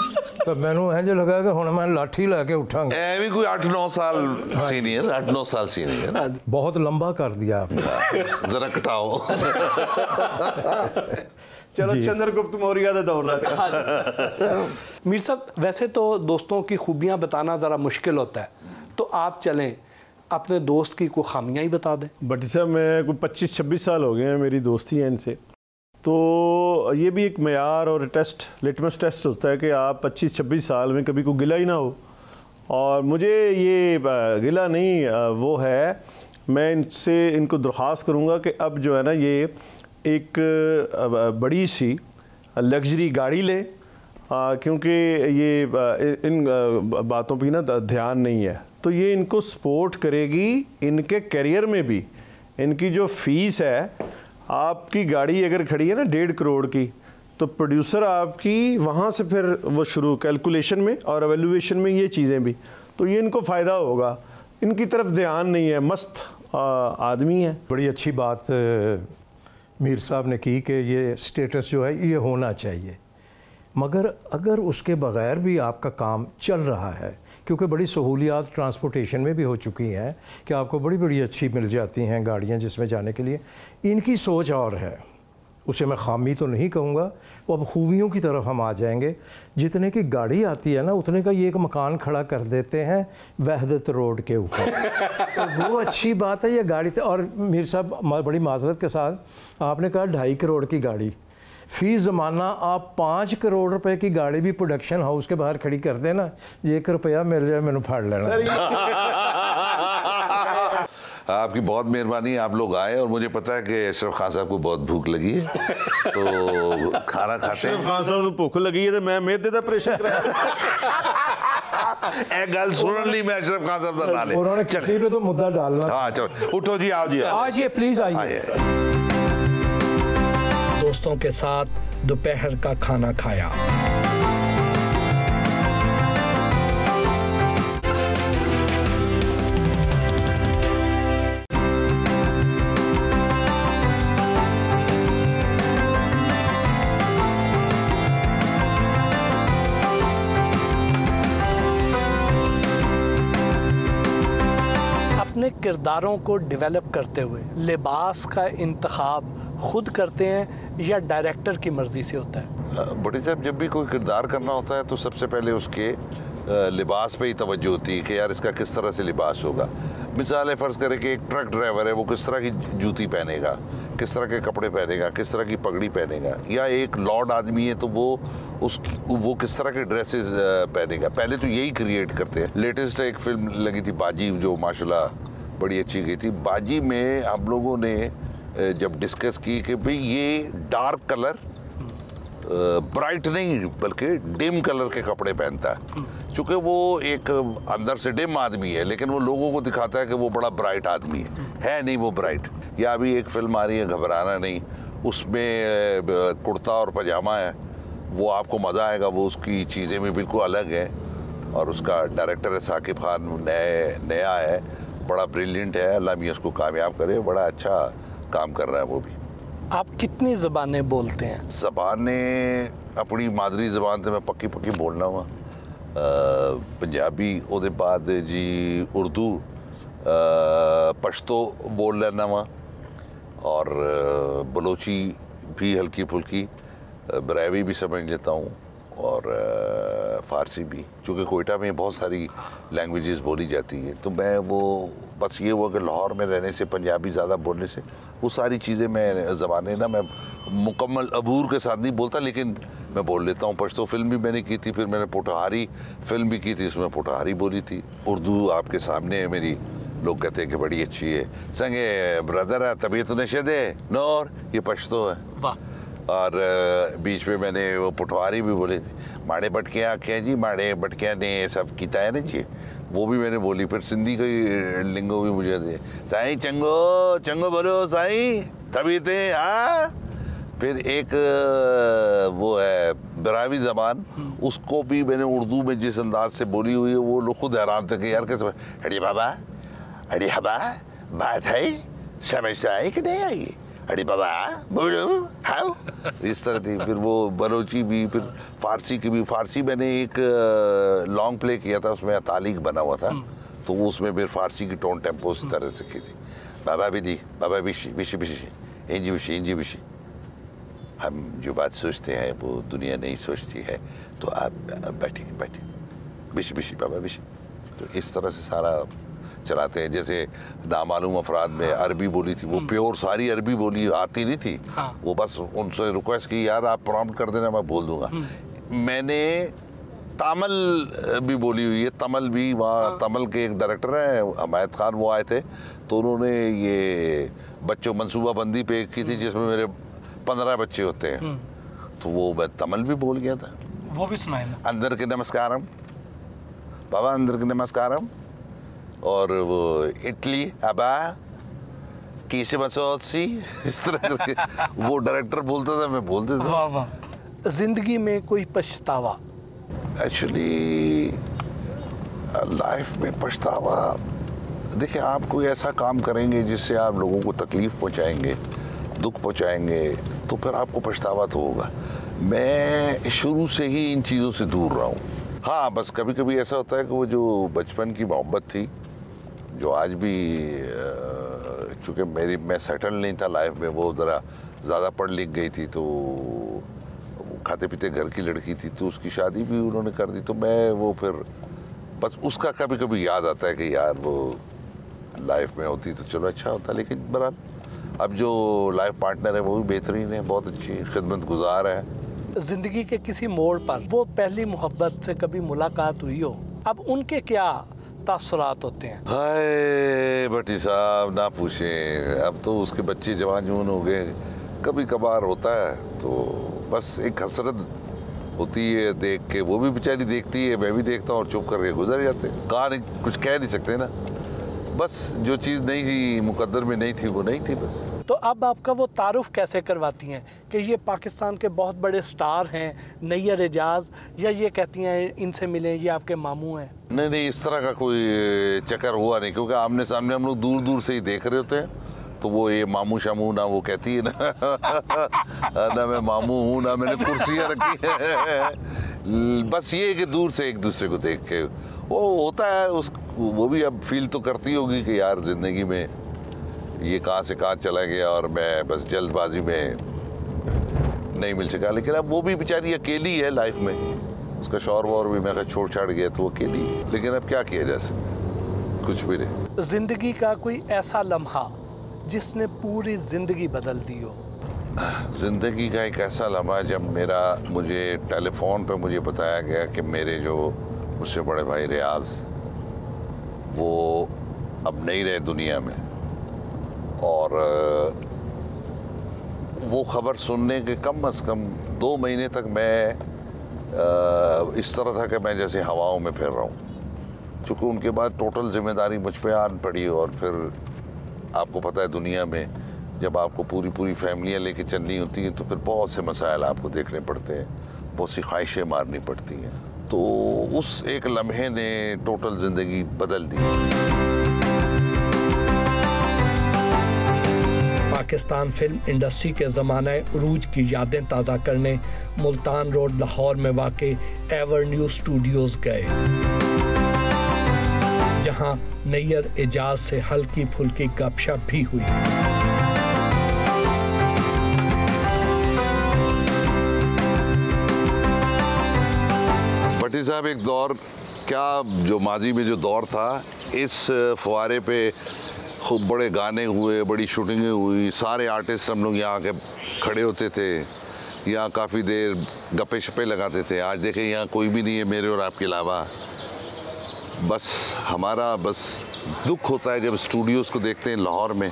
तो मैनू इंज लगा कि हुण मैं लाठी लैके उठांगा। भी कोई 8-9 साल सीनियर, 8-9 साल सीनियर। बहुत लंबा कर दिया आपने। जरा कटाओ। चलो चंद्रगुप्त मौर्य का दौर लगा। मीर साहब, वैसे तो दोस्तों की खूबियां बताना ज़रा मुश्किल होता है, तो आप चलें अपने दोस्त की कोई खामियां ही बता दें। भट्टी साहब, मैं कोई 25-26 साल हो गए हैं मेरी दोस्ती है इनसे, तो ये भी एक मयार और टेस्ट, लिटमस टेस्ट होता है कि आप 25-26 साल में कभी कोई गिला ही ना हो। और मुझे ये गिला नहीं वो है, मैं इनको दरख्वास्त करूँगा कि अब जो है ना ये एक बड़ी सी लग्जरी गाड़ी लें, क्योंकि ये इन बातों पे ना ध्यान नहीं है, तो ये इनको सपोर्ट करेगी इनके करियर में भी। इनकी जो फ़ीस है, आपकी गाड़ी अगर खड़ी है ना 1.5 करोड़ की, तो प्रोड्यूसर आपकी वहाँ से फिर वो शुरू कैलकुलेशन में और एवेल्यूएशन में ये चीज़ें भी, तो ये इनको फ़ायदा होगा। इनकी तरफ ध्यान नहीं है, मस्त आदमी है। बड़ी अच्छी बात मीर साहब ने की कि ये स्टेटस जो है ये होना चाहिए, मगर अगर उसके बग़ैर भी आपका काम चल रहा है, क्योंकि बड़ी सहूलियात ट्रांसपोर्टेशन में भी हो चुकी हैं कि आपको बड़ी बड़ी अच्छी मिल जाती हैं गाड़ियाँ जिसमें जाने के लिए, इनकी सोच और है। उसे मैं खामी तो नहीं कहूँगा, वो अब खूबियों की तरफ हम आ जाएंगे। जितने की गाड़ी आती है ना, उतने का ये एक मकान खड़ा कर देते हैं वहदत रोड के ऊपर। तो वो अच्छी बात है ये गाड़ी से। और मीर साहब, बड़ी माजरत के साथ आपने कहा 2.5 करोड़ की गाड़ी, फी ज़माना आप 5 करोड़ रुपए की गाड़ी भी प्रोडक्शन हाउस के बाहर खड़ी कर देना, 1 रुपया मिल जाए मैंने फाड़ लेना। आपकी बहुत मेहरबानी, आप लोग आए, और मुझे पता है कि अशरफ खान साहब को बहुत भूख लगी है, तो खाना खाते हैं। खान साहब को भूख लगी है तो मैं मेदे दा प्रेशर कराया। एक गल सुन ली मैं अशरफ खान साहब दा नाले, उन्होंने किसी पे तो मुद्दा डालना। हाँ चलो उठो जी, आओ जी, आज ये प्लीज आइए। दोस्तों के साथ दोपहर का खाना खाया। अपने किरदारों को डेवलप करते हुए लिबास का इंतखाब खुद करते हैं या डायरेक्टर की मर्जी से होता है? बड़े साहब, जब भी कोई किरदार करना होता है तो सबसे पहले उसके लिबास पे ही तवज्जो होती है कि यार इसका किस तरह से लिबास होगा। मिसाल है, फ़र्ज़ करें कि एक ट्रक ड्राइवर है, वो किस तरह की जूती पहनेगा, किस तरह के कपड़े पहनेगा, किस तरह की पगड़ी पहनेगा, या एक लॉर्ड आदमी है तो वो किस तरह के ड्रेसेस पहनेगा। पहले तो यही क्रिएट करते हैं। लेटेस्ट एक फिल्म लगी थी बाजी, जो माशाल्लाह बड़ी अच्छी गई थी। बाजी में हम लोगों ने जब डिस्कस की कि भाई ये डार्क कलर, ब्राइट नहीं बल्कि डिम कलर के कपड़े पहनता है, क्योंकि वो एक अंदर से डिम आदमी है लेकिन वो लोगों को दिखाता है कि वो बड़ा ब्राइट आदमी है नहीं वो ब्राइट। या अभी एक फिल्म आ रही है घबराना नहीं, उसमें कुर्ता और पजामा है, वो आपको मज़ा आएगा। वो उसकी चीज़ें भी बिल्कुल अलग हैं, और उसका डायरेक्टर है साकिब खान, नया है, बड़ा ब्रिलियंट है। अल्लाह मियां उसको कामयाब करे, बड़ा अच्छा काम कर रहा है वो भी। आप कितनी ज़बानें बोलते हैं? ज़बानें अपनी मादरी ज़बान तो मैं पक्की बोलना हुआ, पंजाबी, उसके बाद जी उर्दू, पश्तो बोल लेना हुआ, और बलोची भी हल्की फुल्की, बरेवी भी समझ लेता हूँ, और फ़ारसी भी, चूँकि कोयटा में बहुत सारी लैंग्वेजेस बोली जाती हैं। तो मैं वो बस ये हुआ कि लाहौर में रहने से, पंजाबी ज़्यादा बोलने से, वो सारी चीज़ें मैं ज़बानें ना मैं मुकम्मल अबूर के साथ नहीं बोलता, लेकिन मैं बोल लेता हूँ। पश्तो फिल्म भी मैंने की थी, फिर मैंने पोटहारी फिल्म भी की थी, इसमें पोटहारी बोली थी। उर्दू आपके सामने है मेरी लोग कहते हैं कि बड़ी अच्छी है। संगे ब्रदर है तबीयत नशद है नौर, ये पश्तो है। और बीच में मैंने वो पटवारी भी बोले थे, माड़े बटकियाँ क्या जी, माड़े बटकियाँ ने सब किता है ना जी, वो भी मैंने बोली। फिर सिंधी का लिंगो भी मुझे दे, साईं चंगो चंगो बोलो साईं तबीयत है। हाँ, फिर एक वो है बरावी ज़बान, उसको भी मैंने उर्दू में जिस अंदाज से बोली हुई है वो लोग खुद हैरान थे कि यार कैसे, अरे बाबा अरे हबा बात है समझता है कि नहीं आई, अरे बाबा बोलो हाँ, इस तरह थी। फिर वो बलोची भी, फिर फारसी की भी। फारसी मैंने एक लॉन्ग प्ले किया था, उसमें तालीक बना हुआ था, तो वो उसमें फिर फारसी की टोन टेम्पो इस तरह से की थी। बाबा भी दी, बाबा बिशी बिशी बिशी इंजी बिशी इंजी बिशी, हम जो बात सोचते हैं वो दुनिया नहीं सोचती है, तो आप बैठे बैठे बिशी बिशी बाबा बिशी। तो इस तरह से सारा चलाते हैं। जैसे नामालूम अफराद में अरबी बोली थी, वो प्योर सारी अरबी बोली आती नहीं थी। वो बस उनसे रिक्वेस्ट की, यार आप प्रॉम्प्ट कर देना, मैं बोल दूंगा। मैंने तमिल भी बोली हुई है, तमिल भी। वहाँ तमिल के एक डायरेक्टर हैं हमायत खान, वो आए थे, तो उन्होंने ये बच्चों मनसूबाबंदी पे की थी जिसमें मेरे 15 बच्चे होते हैं, तो वो मैं तमिल भी बोल गया था। वो भी सुनाए ना। अंदर के नमस्कारम बाबा, अंदर के नमस्कारम। और वो इटली अबा कीसे मसौसी, इस तरह करके वो डायरेक्टर बोलता था, मैं बोल देता। वाह वाह। जिंदगी में कोई पछतावा? एक्चुअली लाइफ में पछतावा, देखिए आप कोई ऐसा काम करेंगे जिससे आप लोगों को तकलीफ पहुंचाएंगे, दुख पहुंचाएंगे, तो फिर आपको पछतावा तो होगा। मैं शुरू से ही इन चीज़ों से दूर रहा हूँ। हाँ, बस कभी कभी ऐसा होता है कि वो जो बचपन की मोहब्बत थी, जो आज भी चूँकि मैं सेटल नहीं था लाइफ में, वो ज़रा ज़्यादा पढ़ लिख गई थी, तो खाते पीते घर की लड़की थी, तो उसकी शादी भी उन्होंने कर दी। तो मैं वो फिर बस उसका कभी कभी याद आता है कि यार वो लाइफ में होती तो चलो अच्छा होता। लेकिन बहरहाल अब जो लाइफ पार्टनर है वो भी बेहतरीन है, बहुत अच्छी खिदमत गुजार है। जिंदगी के किसी मोड़ पर वो पहली मोहब्बत से कभी मुलाकात हुई हो, अब उनके क्या तासुरात होते हैं? हाय भट्टी साहब ना पूछें, अब तो उसके बच्चे जवान जून हो गए। कभी कभार होता है तो बस एक हसरत होती है देख के, वो भी बेचारी देखती है, मैं भी देखता हूँ और चुप करके गुजर जाते हैं। कहाँ नहीं, कुछ कह नहीं सकते ना, बस जो चीज़ नहीं थी मुकद्दर में नहीं थी वो नहीं थी बस। तो अब आपका वो तारुफ कैसे करवाती हैं कि ये पाकिस्तान के बहुत बड़े स्टार हैं नैयर एजाज, या ये कहती हैं इनसे मिलें, ये आपके मामू हैं? नहीं, इस तरह का कोई चक्कर हुआ नहीं, क्योंकि आमने सामने हम लोग दूर दूर से ही देख रहे होते हैं, तो वो ये मामू शामू ना वो कहती है ना ना मैं मामू हूँ, ना मैंने कुर्सियाँ रखी है। बस ये कि दूर से एक दूसरे को देख के वो होता है, वो भी अब फील तो करती होगी कि यार ज़िंदगी में ये कहाँ से कहाँ चला गया और मैं बस जल्दबाजी में नहीं मिल सका। लेकिन अब वो भी बेचारी अकेली है लाइफ में, उसका शौहर वौर भी मैं छोड़ छाड़ गया तो अकेली। लेकिन अब क्या किया जा सकता, कुछ भी नहीं। जिंदगी का कोई ऐसा लम्हा जिसने पूरी जिंदगी बदल दी हो? ज़िंदगी का एक ऐसा लम्हा जब मुझे टेलीफोन पे मुझे बताया गया कि मेरे जो मुझसे बड़े भाई रियाज वो अब नहीं रहे दुनिया में, और वो खबर सुनने के कम से कम 2 महीने तक मैं इस तरह था कि मैं जैसे हवाओं में फिर रहा हूँ, क्योंकि उनके बाद टोटल जिम्मेदारी मुझ पे आन पड़ी। और फिर आपको पता है दुनिया में जब आपको पूरी फैमिलियाँ लेके चलनी होती हैं तो फिर बहुत से मसाइल आपको देखने पड़ते हैं, बहुत सी ख्वाहिशें मारनी पड़ती हैं। तो उस एक लम्हे ने टोटल ज़िंदगी बदल दी। पाकिस्तान फिल्म इंडस्ट्री के ज़माने उरूज की यादें ताज़ा करने मुल्तान रोड लाहौर में वाक़े एवर न्यू स्टूडियोज़ गए, जहां नैयर एजाज से हल्की फुल्की गपशप भी हुई। भट्टी साहब, एक दौर क्या जो माजी में जो दौर था, इस फुवारे पे खूब बड़े गाने हुए, बड़ी शूटिंगें हुई, सारे आर्टिस्ट हम लोग यहाँ के खड़े होते थे, यहाँ काफ़ी देर गप्पे शप्पे लगाते थे। आज देखें यहाँ कोई भी नहीं है मेरे और आपके अलावा, बस हमारा बस दुख होता है जब स्टूडियोज़ को देखते हैं लाहौर में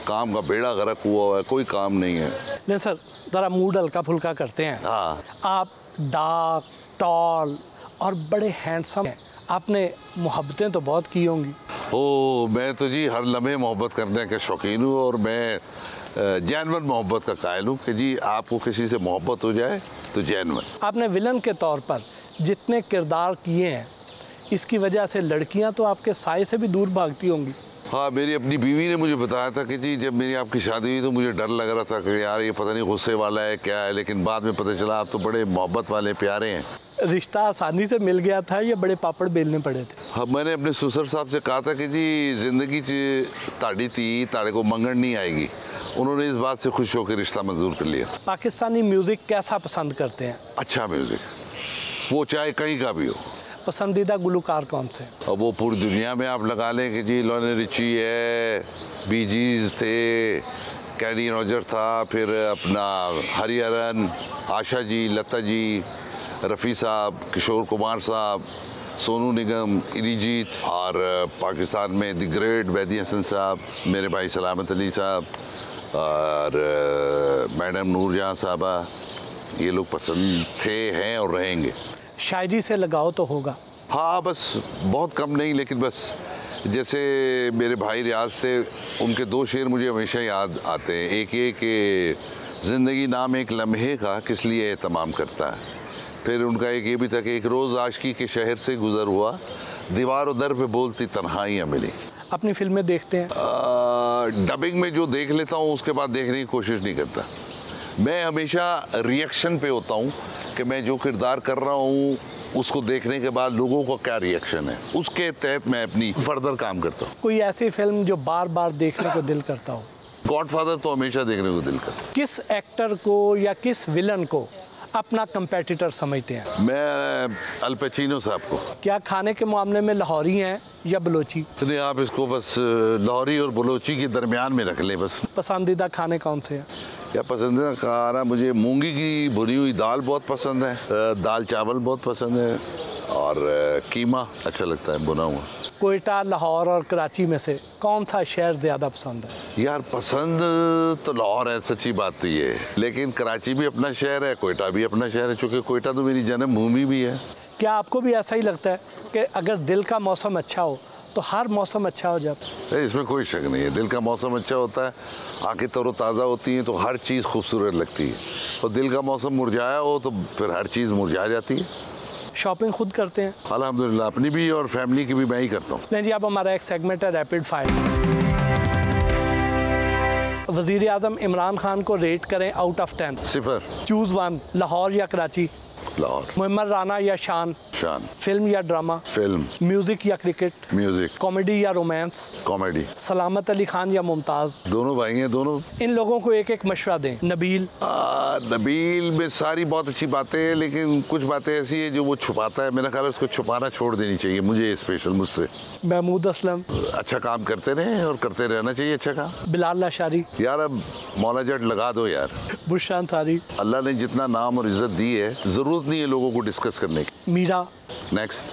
काम का बेड़ा गर्क हुआ है, कोई काम नहीं है। नहीं सर, ज़रा मूड हल्का फुल्का करते हैं। हाँ, आप डार्क, टॉल और बड़े हैंडसम हैं। आपने मोहब्बतें तो बहुत की होंगी। ओ मैं तो जी हर लम्हे मोहब्बत करने का शौकीन हूँ, और मैं जैनवन मोहब्बत का कायल हूँ कि जी आपको किसी से मोहब्बत हो जाए तो जैनवन। आपने विलन के तौर पर जितने किरदार किए हैं, इसकी वजह से लड़कियां तो आपके साए से भी दूर भागती होंगी। हाँ, मेरी अपनी बीवी ने मुझे बताया था कि जी जब मेरी आपकी शादी हुई तो मुझे डर लग रहा था कि यार ये पता नहीं गुस्से वाला है क्या है, लेकिन बाद में पता चला आप तो बड़े मोहब्बत वाले प्यारे हैं। रिश्ता आसानी से मिल गया था या बड़े पापड़ बेलने पड़े थे? हाँ, मैंने अपने ससुर साहब से कहा था कि जी ज़िंदगी ताड़ी थी, ताड़े को मंगन नहीं आएगी। उन्होंने इस बात से खुश होकर रिश्ता मंजूर कर लिया। पाकिस्तानी म्यूज़िक कैसा पसंद करते हैं? अच्छा म्यूज़िक, वो चाहे कहीं का भी हो। पसंदीदा गुलकार कौन से? अब वो पूरी दुनिया में आप लगा लें कि जी लॉयनल रिची है, बी जीज थे, कैनी रॉजर था, फिर अपना हरिहरन, आशा जी, लता जी, रफ़ी साहब, किशोर कुमार साहब, सोनू निगम, अरिजीत, और पाकिस्तान में द ग्रेट वैदी हसन साहब, मेरे भाई सलामत अली साहब, और मैडम नूरजहां साहबा, ये लोग पसंद थे, हैं और रहेंगे। शायरी से लगाओ तो होगा? हाँ, बस बहुत कम नहीं, लेकिन बस जैसे मेरे भाई रियाज थे, उनके 2 शेर मुझे हमेशा याद आते हैं। एक ये कि ज़िंदगी नाम एक लम्हे का किस लिए एहतमाम करता है। फिर उनका एक ये भी था कि एक रोज़ आशिकी के शहर से गुज़र हुआ, दीवारों दर पे बोलती तन्हाइयाँ मिली। अपनी फिल्में देखते हैं? डबिंग में जो देख लेता हूँ उसके बाद देखने की कोशिश नहीं करता। मैं हमेशा रिएक्शन पे होता हूँ कि मैं जो किरदार कर रहा हूँ उसको देखने के बाद लोगों का क्या रिएक्शन है, उसके तहत मैं अपनी फर्दर काम करता हूँ। कोई ऐसी फिल्म जो बार बार देखने को दिल करता हो? गॉडफादर तो हमेशा देखने को दिल करता। किस एक्टर को या किस विलन को अपना कंपेटिटर समझते हैं? मैं अल पचिनो साहब को। क्या खाने के मामले में लाहौरी हैं या बलोची? नहीं, आप इसको बस लाहौरी और बलोची के दरमियान में रख लें बस। पसंदीदा खाने कौन से हैं? क्या पसंदीदा खाना, मुझे मूंगी की भुनी हुई दाल बहुत पसंद है, दाल चावल बहुत पसंद है, और कीमा अच्छा लगता है भुना हुआ। कोयटा, लाहौर और कराची में से कौन सा शहर ज़्यादा पसंद है? यार पसंद तो लाहौर है, सच्ची बात तो ये है, लेकिन कराची भी अपना शहर है, कोयटा भी अपना शहर है, चूँकि कोयटा तो मेरी जन्मभूमि भी है। क्या आपको भी ऐसा ही लगता है कि अगर दिल का मौसम अच्छा हो तो हर मौसम अच्छा हो जाता है? इसमें कोई शक नहीं है, दिल का मौसम अच्छा होता है, आंखें तरोताज़ा होती हैं तो हर चीज़ खूबसूरत लगती है, और दिल का मौसम मुरझाया हो तो फिर हर चीज़ मुरझा जाती है। शॉपिंग खुद करते हैं? अल्हम्दुलिल्लाह, अपनी भी और फैमिली की भी मैं ही करता हूँ। नहीं जी, अब हमारा एक सेगमेंट है रैपिड फायर। वज़ीर आज़म इमरान खान को रेट करें आउट ऑफ 10। 0। चूज़ 1, लाहौर या कराची? लाहौर। मोहम्मद राना या शान? शान। फिल्म या ड्रामा? फिल्म। म्यूजिक या क्रिकेट? म्यूजिक। कॉमेडी या रोमांस? कॉमेडी। सलामत अली खान या मुमताज़? दोनों भाई हैं, दोनों। इन लोगों को एक एक मशवरा दें। नबील? नबील में सारी बहुत अच्छी बातें हैं, लेकिन कुछ बातें ऐसी हैं जो वो छुपाता है, मेरा ख्याल है उसको छुपाना छोड़ देनी चाहिए, मुझे स्पेशल मुझसे। महमूद असलम? अच्छा काम करते रहे और करते रहना चाहिए अच्छा काम। बिलाल लाशारी? यार अब मौला जट लगा दो यार। बुशरा अंसारी? अल्लाह ने जितना नाम और इज्जत दी है, ज़रूरत नहीं है लोगों को डिस्कस करने की। मीरा? नेक्स्ट।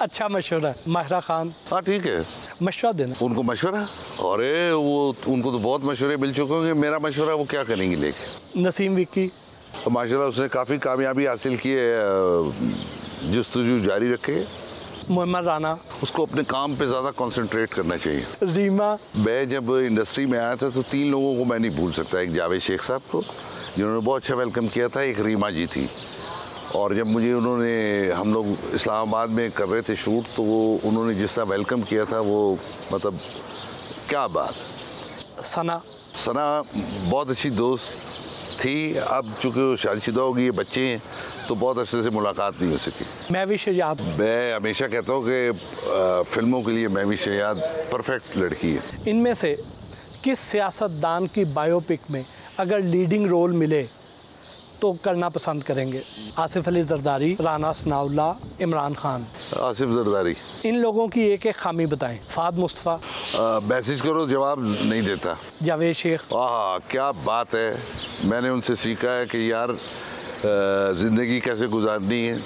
अच्छा मशवरा। माहिरा खान? हाँ ठीक है, मशवरा देना उनको मशवरा। अरे वो उनको तो बहुत मशवरे मिल चुके होंगे, मेरा मशवरा वो क्या करेंगे लेके। नसीम विक्की? तो माशाल्लाह उसने काफ़ी कामयाबी हासिल की है, जस्तजू जारी रखे। मोहम्मद राना? उसको अपने काम पे ज़्यादा कंसंट्रेट करना चाहिए। रीमा? मैं जब इंडस्ट्री में आया था तो 3 लोगों को मैं नहीं भूल सकता। एक जावेद शेख साहब को जिन्होंने बहुत अच्छा वेलकम किया था, एक रीमा जी थी, और जब मुझे उन्होंने, हम लोग इस्लामाबाद में कर रहे थे शूट, तो वो उन्होंने जिस तरह वेलकम किया था वो मतलब क्या बात। सना? सना बहुत अच्छी दोस्त थी, अब चूँकि वो शादीशुदा होगी, ये बच्चे हैं, तो बहुत अच्छे से मुलाकात नहीं हो सकी। महवी शजाद? मैं हमेशा कहता हूँ कि फिल्मों के लिए महवी शजाद परफेक्ट लड़की है। इनमें से किस सियासतदान की बायोपिक में अगर लीडिंग रोल मिले तो करना पसंद करेंगे? आसिफ अली जरदारी, राना सनाउल्लाह, इमरान खान? आसिफ जरदारी। इन लोगों की एक एक खामी बताएं। फाद मुस्तफ़ा? मैसेज करो जवाब नहीं देता। जावेद शेख? क्या बात है, मैंने उनसे सीखा है कि यार ज़िंदगी कैसे गुजारनी है।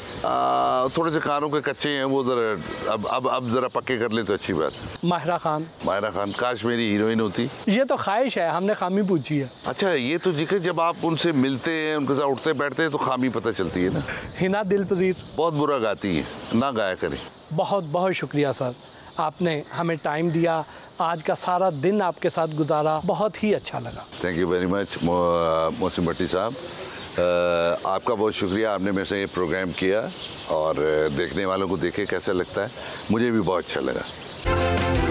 थोड़े से कानों के कच्चे हैं वो, ज़रा अब ज़रा पक्के कर ले तो अच्छी बात। माहिरा खान, काश मेरी हीरोइन होती। ये तो ख्वाहिश है, हमने खामी पूछी है। अच्छा, ये तो जिक्र जब आप उनसे मिलते हैं, उनके साथ उठते बैठते हैं तो खामी पता चलती है ना। हिना दिलपजीर बहुत बुरा गाती है, ना गाया करें। बहुत बहुत शुक्रिया सर, आपने हमें टाइम दिया, आज का सारा दिन आपके साथ गुजारा, बहुत ही अच्छा लगा। Thank you very much Mohsin Bhatti sahab, आपका बहुत शुक्रिया, आपने मेरे से ये प्रोग्राम किया और देखने वालों को देखे कैसा लगता है, मुझे भी बहुत अच्छा लगा।